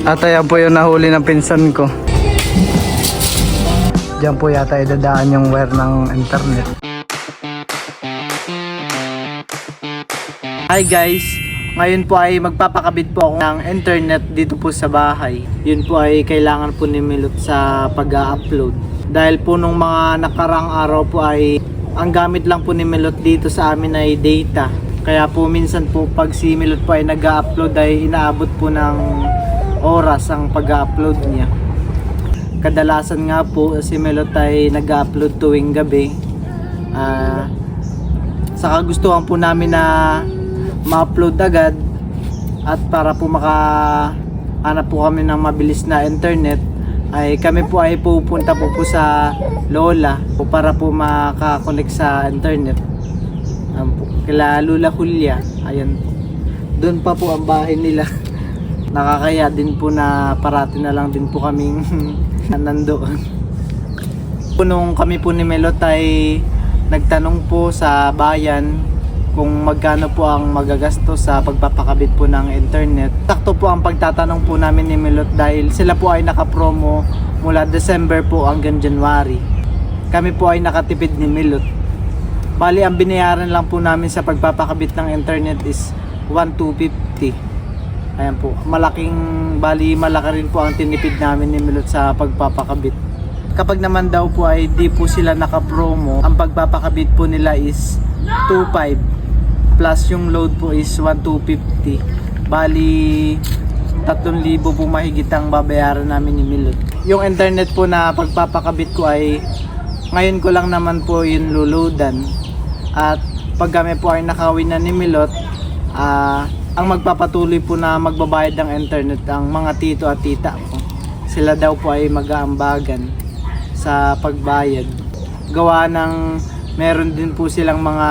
At ayan po yung nahuli ng pinsan ko. Diyan po yata idadaan yung wire ng internet. Hi guys! Ngayon po ay magpapakabit po ako ng internet dito po sa bahay. Yun po ay kailangan po ni Milot sa pag-upload. Dahil po nung mga nakarang araw po ay ang gamit lang po ni Milot dito sa amin ay data. Kaya po minsan po pag si Milot po ay nag-upload ay inaabot po ng oras ang pag-upload niya. Kadalasan nga po si Milot ay nag-upload tuwing gabi. Sa kagustuhan po namin na ma-upload agad at para po makahanap po kami ng mabilis na internet ay kami po ay pupunta po sa Lola para po makakonect sa internet. Kila Lula Julia, ayan po. Doon pa po ang bahay nila. Nakakaya din po na parati na lang din po kaming nandoon. Nung kami po ni Milot ay nagtanong po sa bayan kung magkano po ang magagastos sa pagpapakabit po ng internet. Sakto po ang pagtatanong po namin ni Milot dahil sila po ay nakapromo mula December po hanggang January. Kami po ay nakatipid ni Milot. Bali ang binayaran lang po namin sa pagpapakabit ng internet is 1,250. Ayan po, malaki rin po ang tinipid namin ni Milot sa pagpapakabit. Kapag naman daw po ay di po sila nakapromo, ang pagpapakabit po nila is 2,500 plus yung load po is 1,250. Bali 3,000 po mahigit ang babayaran namin ni Milot. Yung internet po na pagpapakabit ko ay ngayon ko lang naman po yung luludan. At pag kami po ay nakawin na ni Milot, ang magpapatuloy po na magbabayad ng internet ang mga tito at tita po. Sila daw po ay mag-aambagan sa pagbayad. Gawa ng meron din po silang mga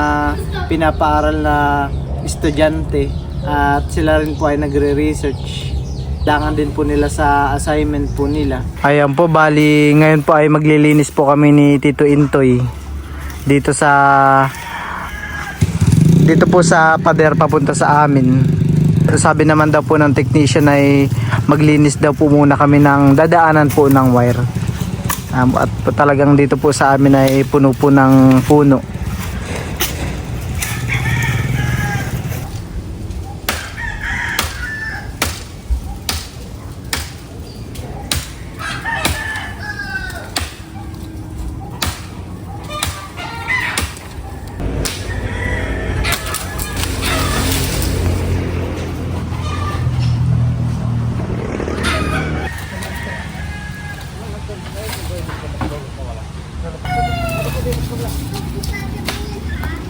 pinapaaral na estudyante at sila rin po ay nagre-research. Kailangan din po nila sa assignment po nila. Ayan po, bali ngayon po ay maglilinis po kami ni Tito Intoy dito po sa pader papunta sa amin. Sabi naman daw po ng technician ay maglinis daw po muna kami ng dadaanan po ng wire. At talagang dito po sa amin ay puno po ng puno.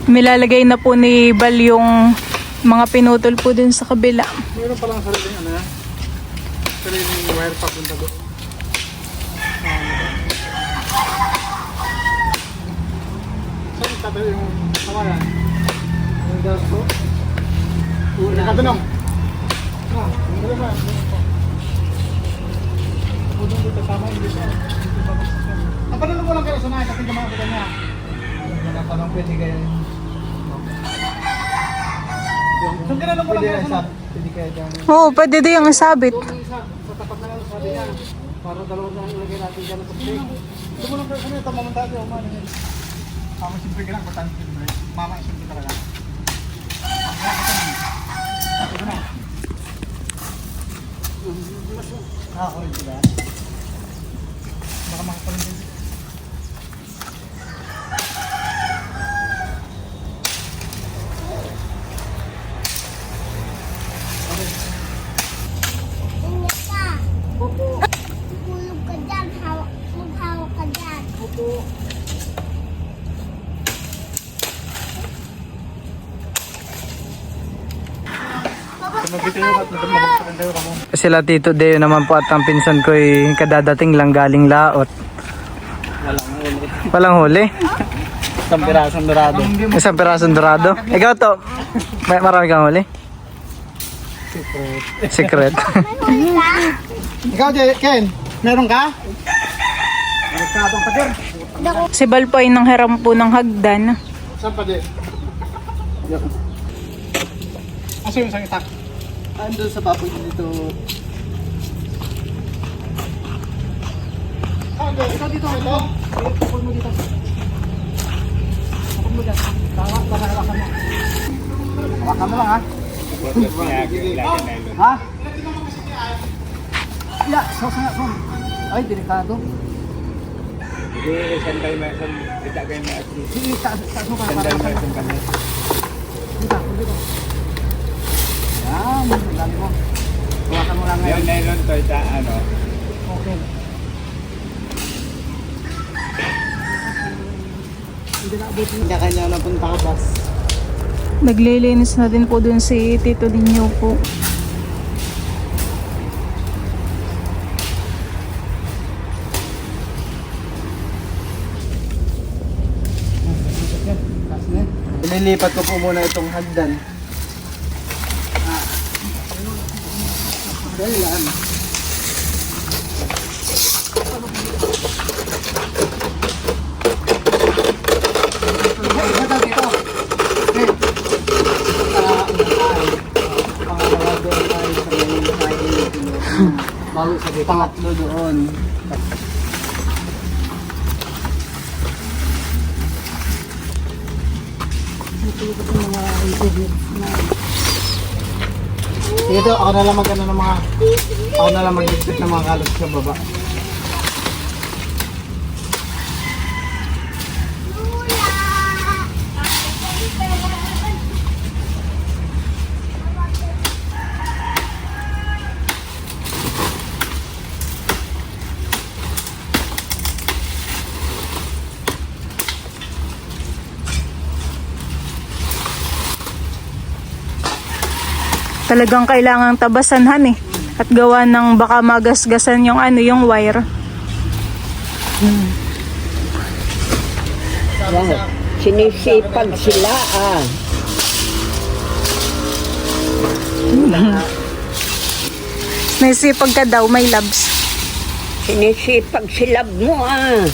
Milalagay na po ni Bal yung mga pinutol po dun sa kabila. Meron palang sariling sariling wire papunta doon. Saan tabi yung kawayan? Yung gas po? Katanong? Hindi naman. Udong dito sama yung dito. Ang panalo mo lang kayo sa nahin kasi mga kita niya. Parang pwede kayo. Yung kinala mo lang kayo sa pwede kayo dyan. Oo, pwede din yung isabit. Sa tapat na lang sabi niya. Para dalawang na ilagay natin dyan sa pwede. Ito mo lang kayo sa nito, mamantado yung umano niya. Mama simple ka lang, batan simple. Mama simple talaga. Ito na. Ako rin sila. Baka makapalang din. Tulog ka dyan, maghawak ka dyan. Opo. Sila Tito Deo naman po at ang pinsan ko ay kadadating lang galing laot. Walang huli. Isang pirasong dorado. Isang pirasong dorado. Ikaw to, may marami kang huli? Secret. May huli ka? Ikaw, Ken, meron ka? Nagkatong pa din. Si Bal po ay nanghiram po ng hagdan. Saan pa din? Aso yung isang itak? Andun sa papag dito. Ito dito. Ito. Tukod mo dito. Tukod mo dyan. Tawag para hawakan mo. Hawakan mo lang ha. Ha? Ya, sos nga, sos. Ay, delikado. Jadi santai macam kita kain macam Sige, taas mo ka. santai macam kami. Dito, dito. Yan, dali mo. Hawakan mo lang Yang ngayon. nylon tu tak ano. Okay. Hindi kanya napunta ka, boss. Naglilinis na din po dun si Tito Ninyo po. Ililipat ko po muna itong hagdan. Kailan? Ito dito. Pangalawa doon tayo sa may bago sa dito. Pangatlo doon. Sige to, ako na lang mag-ano ng mga ako na lang mag-display ng mga kalat sa baba. Talagang kailangang tabasan han eh. At gawa ng baka magasgasan yung ano, yung wire. Sinisipag sila ah. Naisipag ka daw, may labs. Sinisipag silab mo ah.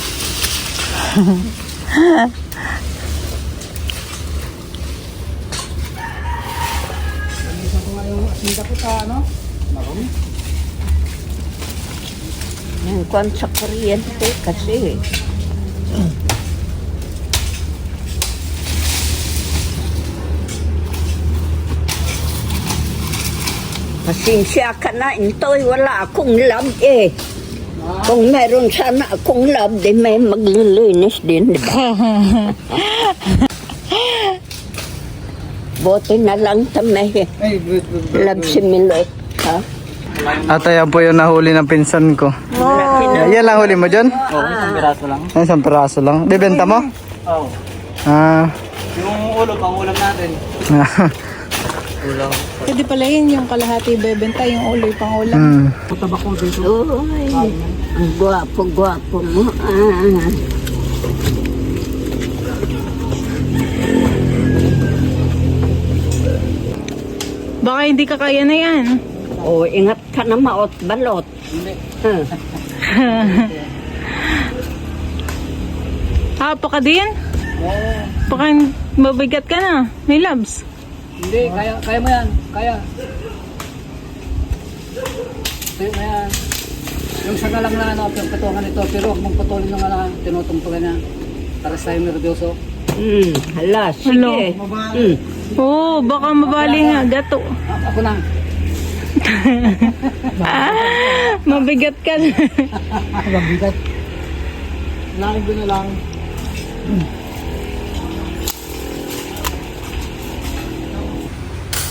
Hindi ko sa ano? Marumi. Yan kwan sa kuryente kasi. Pasensya ka na, Intoy, wala akong lab eh. Kung meron sana akong lab, di may maglilinis din, di ba? Bote na lang tamay. Ay, Lab si Milot, ha? At ayan po yung nahuli ng pinsan ko. Yan lang huli mo dyan? Oo, isang piraso lang. Ay, isang piraso lang. Bibenta mo? Oo. Ah. Yung ulo, pang ulam natin. Pwede pala yun, yung kalahati bebenta, yung uloy pang ulam. Hmm. Patabak ko dito. Uy, ang gwapo-gwapo mo, ah. Baka hindi ka kaya na yan. O, ingat ka na maot balot. Huh. Hapa ka din? Baka mabigat ka na. May labs. Hindi, kaya mo yan. Kaya. Kaya mo yan. Yung isa na lang na ano, patungan ito, pero huwag mong putulin yung ano, tinutungtungan niya. Para sa tayo nervyoso. Hala, sige. Oo, baka mabali nga. Gato. Ako na. Mabigat ka na. Mabigat. Lain ko na lang.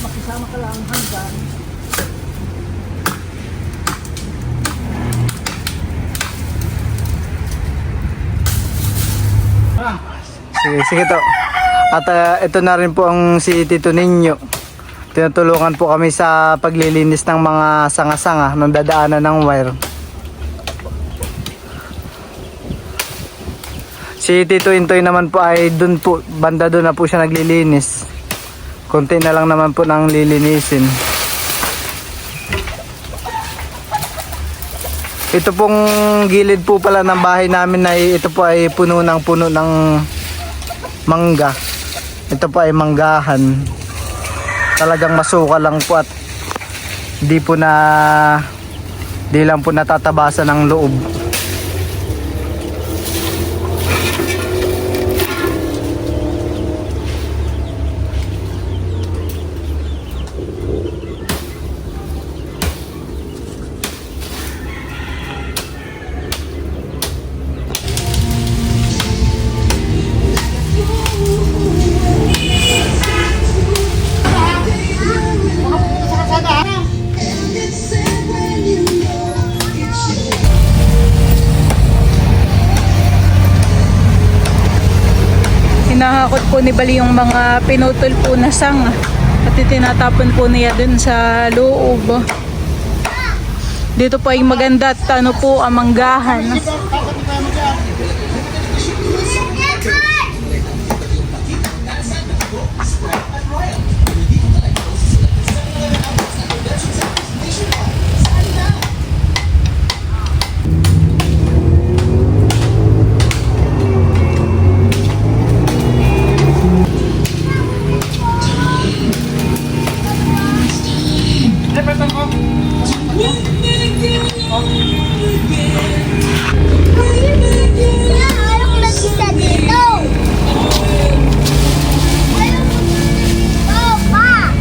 Makisama ka lang hanggang. Sige, sige to. At ito na rin po ang si Tito Ninyo. Tinutulungan po kami sa paglilinis ng mga sanga-sanga ng dadaanan ng wire. Si Tito Intoy naman po ay dun po, banda doon na po siya naglilinis. Konti na lang naman po nang lilinisin. Ito pong gilid po pala ng bahay namin ay ito po ay puno ng mangga. Ito po ay manggahan. Talagang masuka lang po at di lang po natatabasan ng loob. Hinahakot po ni Bali yung mga pinutol po na sanga. At itinatapon po niya dun sa loob. Dito po ay maganda at ano po, amanggahan. Ayaw ko nagkita dito. Ayaw ko dito, pa.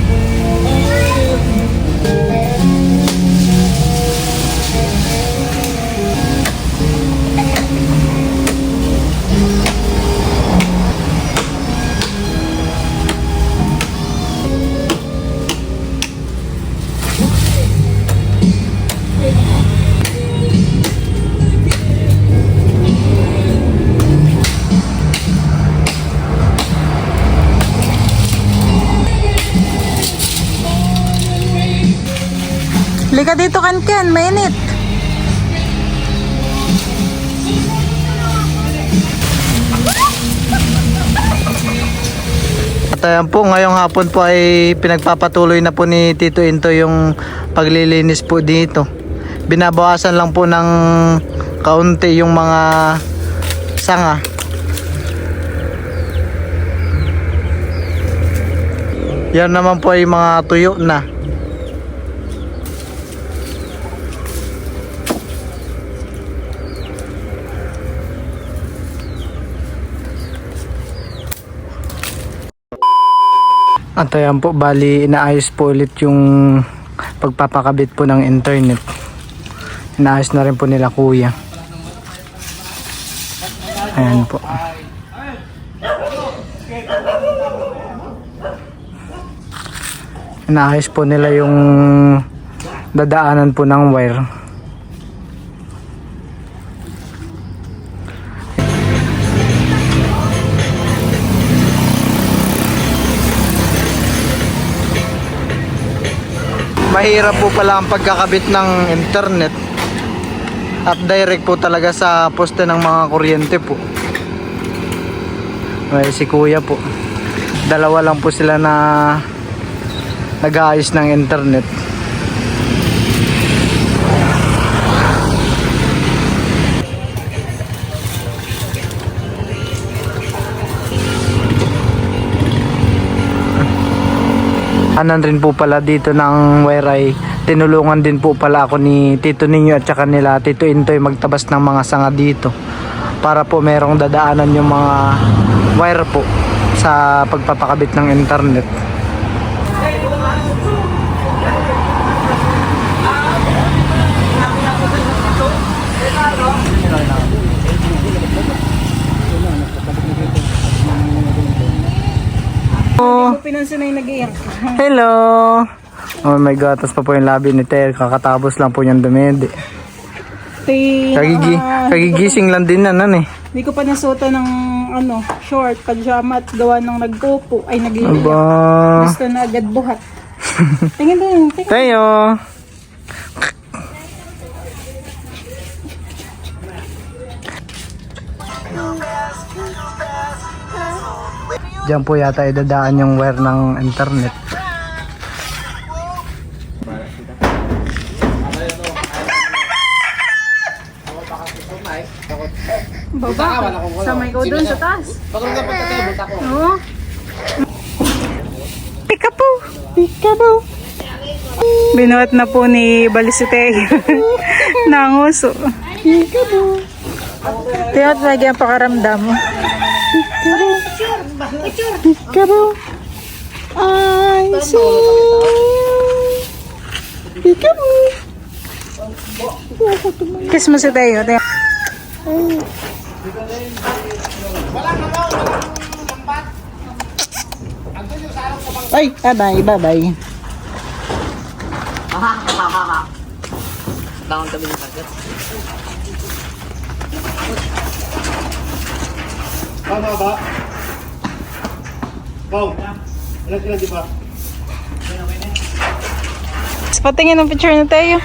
Lika dito, Ken, mainit. At ayan po, ngayong hapon po ay pinagpapatuloy na po ni Tito Into yung paglilinis po dito. Binabawasan lang po ng kaunti yung mga sanga. Yan naman po ay mga tuyo na. At ayan po, bali inaayos po ulit yung pagpapakabit po ng internet. Inaayos na rin po nila kuya. Ayan po. Inaayos po nila yung dadaanan po ng wire. Mahirap po pala ang pagkakabit ng internet at direct po talaga sa poste ng mga kuryente po. Ay, si kuya po, dalawa lang po sila na nag-aayos ng internet. Anan rin po pala dito ng wire ay tinulungan din po pala ako ni Tito Ninyo at saka nila Tito Intoy magtabas ng mga sanga dito para po merong dadaanan yung mga wire po sa pagpapakabit ng internet. Pinansin na yung nag-iyak. Hello! Oh my God, tas pa po yung labi ni Ter. Kakatapos lang po yung dumedi. Kagigising lang din na nan eh. Hindi ko pa nasuota ng short, pajama at gawa ng nagpupo. Ay, nag-iiyak. Aba. Gusto na agad buhat. Tingin din, tingin. Tayo! Diyan po yata idadaan yung wire ng internet. Baba, samay ko dun sa taas. Oo. Peekaboo! Peekaboo! Binuhat na po ni Balisite ng uso. Peekaboo! Tiyak lagi ang pakaramdam mo. Peekaboo! I see! Peekaboo! Kiss mo si Teo. Ay, bye bye. Bangon kami ng sagat. Patingin ng picture na tayo.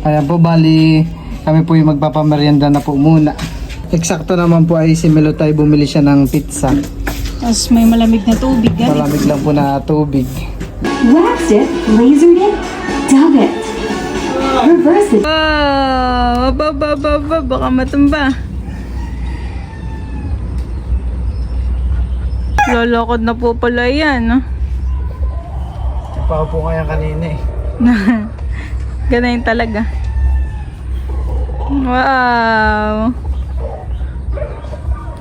Ayan po, bali kami po yung magpapamerienda na po muna. Eksakto naman po ay si Melo tayo bumili siya ng pizza. Tapos may malamig na tubig. Malamig lang po na tubig. Waxed it, lasered it, dub it. Reverse it. Wow! Baka matumba. Lolokod na po pala yan, no? Pa po kaya kanina eh. Ganun talaga. Wow!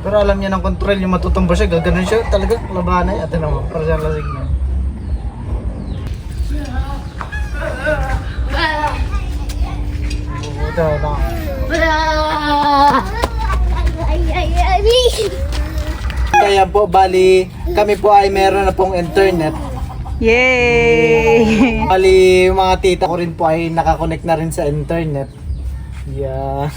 Pero alam niya ng control, yung matutumba siya, gaganon siya, talaga labanan eh. Ate naman, para siyang lasing na. Ito na. Kaya po, bali, kami po ay meron na pong internet. Yay! Bali, yung mga tita ko rin po ay nakakonect na rin sa internet. Yeah.